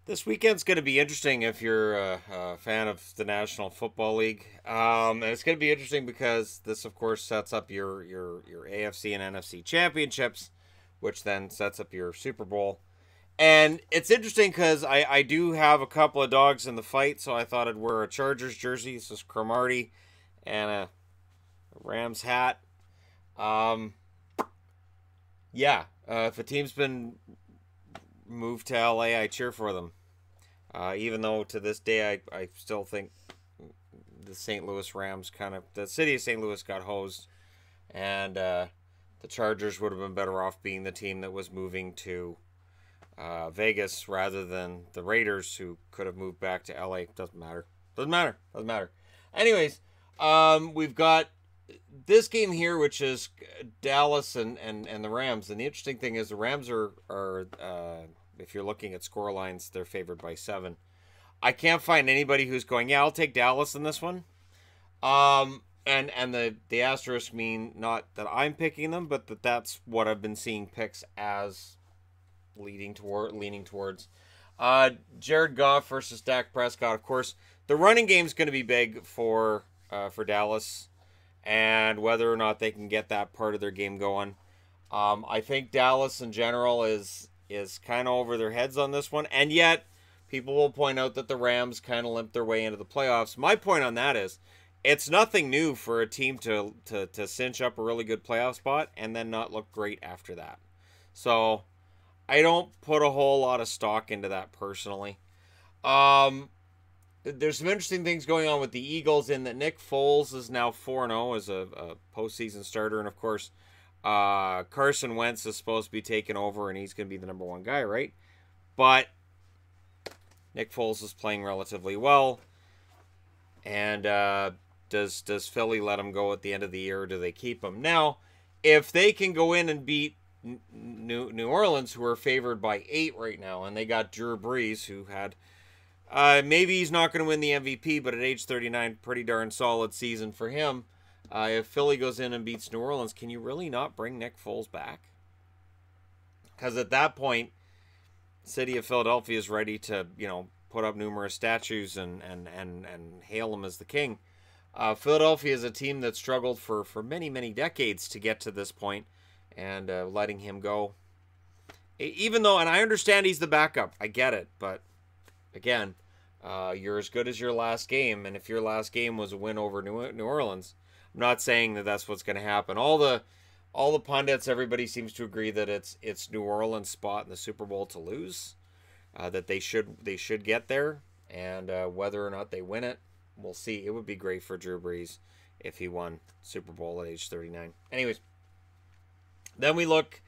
This weekend's going to be interesting if you're a fan of the National Football League, and it's going to be interesting because this, of course, sets up your AFC and NFC championships, which then sets up your Super Bowl. And it's interesting because I do have a couple of dogs in the fight, so I thought I'd wear a Chargers jersey. This is Cromartie and a Rams hat. Um, yeah, if a team's been moved to LA, I cheer for them. Even though to this day I still think the St. Louis Rams the city of St. Louis got hosed, and the Chargers would have been better off being the team that was moving to Vegas rather than the Raiders, who could have moved back to LA. Doesn't matter. Doesn't matter. Doesn't matter. Anyways, we've got this game here, which is Dallas and the Rams. And the interesting thing is the Rams are if you're looking at score lines, they're favored by 7. I can't find anybody who's going, yeah, I'll take Dallas in this one. And the asterisk mean not that I'm picking them, but that's what I've been seeing picks as leaning towards. Jared Goff versus Dak Prescott. Of course, the running game's going to be big for Dallas, and whether or not they can get that part of their game going. I think Dallas in general is kind of over their heads on this one, and yet people will point out that the Rams kind of limped their way into the playoffs. My point on that is, it's nothing new for a team to cinch up a really good playoff spot and then not look great after that. So I don't put a whole lot of stock into that personally. There's some interesting things going on with the Eagles in that Nick Foles is now 4-0 as a postseason starter. And, of course, Carson Wentz is supposed to be taking over, and he's going to be the number one guy, right? But Nick Foles is playing relatively well. And does Philly let him go at the end of the year, or do they keep him? Now, if they can go in and beat New Orleans, who are favored by 8 right now, and they got Drew Brees, who had maybe he's not going to win the MVP, but at age 39, pretty darn solid season for him. If Philly goes in and beats New Orleans, can you really not bring Nick Foles back? Because at that point, the city of Philadelphia is ready to, put up numerous statues and hail him as the king. Philadelphia is a team that struggled for many, many decades to get to this point, and letting him go. Even though, and I understand he's the backup, I get it, but again, you're as good as your last game, and if your last game was a win over New Orleans, I'm not saying that that's what's going to happen. All the pundits, everybody seems to agree that it's New Orleans' spot in the Super Bowl to lose, that they should get there, and whether or not they win it, we'll see. It would be great for Drew Brees if he won Super Bowl at age 39. Anyways, then we look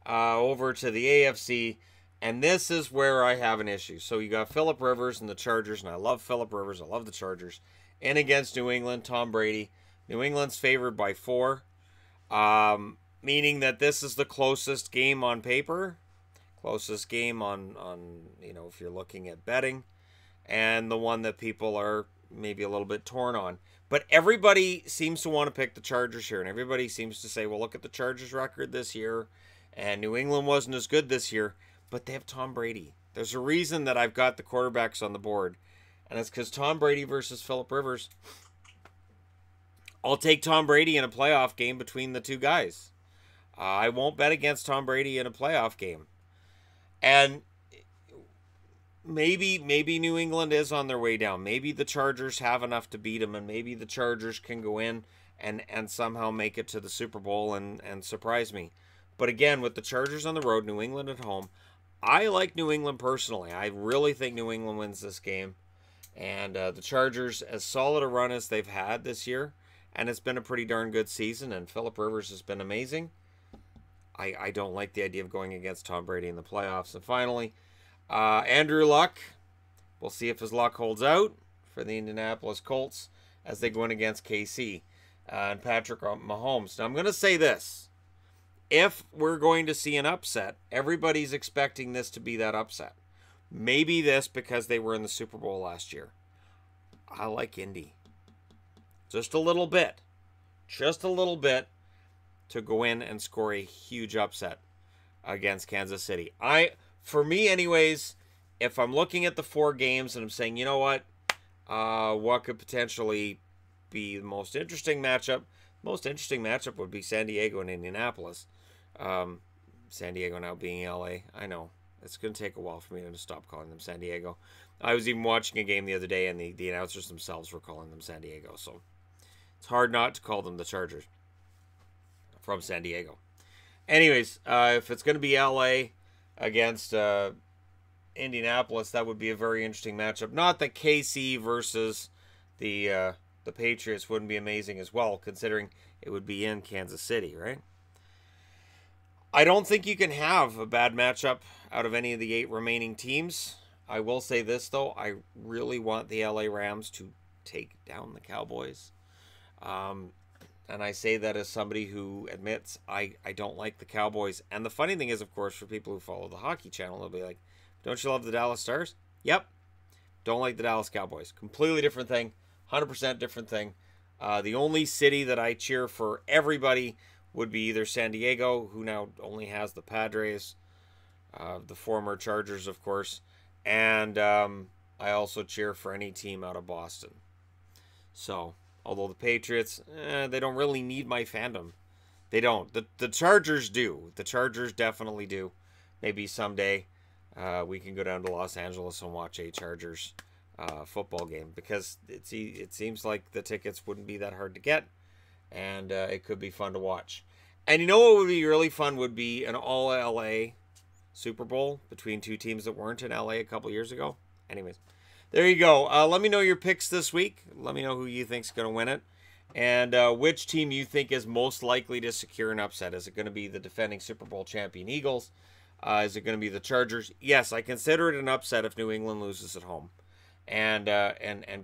over to the AFC. And this is where I have an issue. So you got Phillip Rivers and the Chargers, and I love Phillip Rivers. I love the Chargers. And against New England, Tom Brady. New England's favored by 4, meaning that this is the closest game on paper, closest game on if you're looking at betting, and the one that people are maybe a little bit torn on. But everybody seems to want to pick the Chargers here, and everybody seems to say, well, look at the Chargers' record this year, and New England wasn't as good this year. But they have Tom Brady. There's a reason that I've got the quarterbacks on the board. And it's because Tom Brady versus Phillip Rivers. I'll take Tom Brady in a playoff game between the two guys. I won't bet against Tom Brady in a playoff game. And maybe New England is on their way down. Maybe the Chargers have enough to beat them. And maybe the Chargers can go in and somehow make it to the Super Bowl and surprise me. But again, with the Chargers on the road, New England at home, I like New England personally. I really think New England wins this game. And the Chargers, as solid a run as they've had this year, and it's been a pretty darn good season, and Phillip Rivers has been amazing, I don't like the idea of going against Tom Brady in the playoffs. And finally, Andrew Luck. We'll see if his luck holds out for the Indianapolis Colts as they go in against KC and Patrick Mahomes. Now, I'm going to say this. If we're going to see an upset, everybody's expecting this to be that upset. Maybe this because they were in the Super Bowl last year. I like Indy. Just a little bit. Just a little bit to go in and score a huge upset against Kansas City. For me anyways, if I'm looking at the 4 games and I'm saying, you know what could potentially be the most interesting matchup? Most interesting matchup would be San Diego and Indianapolis. San Diego now being LA. I know. It's going to take a while for me to stop calling them San Diego. I was even watching a game the other day, and the announcers themselves were calling them San Diego. So it's hard not to call them the Chargers from San Diego. Anyways, if it's going to be LA against Indianapolis, that would be a very interesting matchup. Not that KC versus the Patriots wouldn't be amazing as well, considering it would be in Kansas City, right? I don't think you can have a bad matchup out of any of the 8 remaining teams. I will say this, though. I really want the LA Rams to take down the Cowboys. And I say that as somebody who admits I don't like the Cowboys. And the funny thing is, of course, for people who follow the hockey channel, they'll be like, don't you love the Dallas Stars? Yep. Don't like the Dallas Cowboys. Completely different thing. 100% different thing. The only city that I cheer for everybody would be either San Diego, who now only has the Padres, the former Chargers, of course, and I also cheer for any team out of Boston. So, although the Patriots, they don't really need my fandom. They don't. The Chargers do. The Chargers definitely do. Maybe someday we can go down to Los Angeles and watch a Chargers football game, because it seems like the tickets wouldn't be that hard to get. And it could be fun to watch. And you know what would be really fun would be an all-LA Super Bowl between 2 teams that weren't in LA a couple years ago. Anyways, there you go. Let me know your picks this week. Let me know who you think's going to win it. And which team you think is most likely to secure an upset. Is it going to be the defending Super Bowl champion Eagles? Is it going to be the Chargers? Yes, I consider it an upset if New England loses at home. And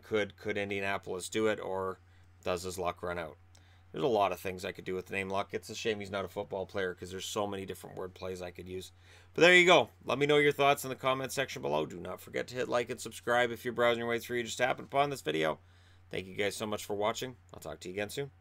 could Indianapolis do it, or does his luck run out? There's a lot of things I could do with the name Luck. It's a shame he's not a football player, because there's so many different word plays I could use. But there you go. Let me know your thoughts in the comment section below. Do not forget to hit like and subscribe if you're browsing your way through. You just happened upon this video. Thank you guys so much for watching. I'll talk to you again soon.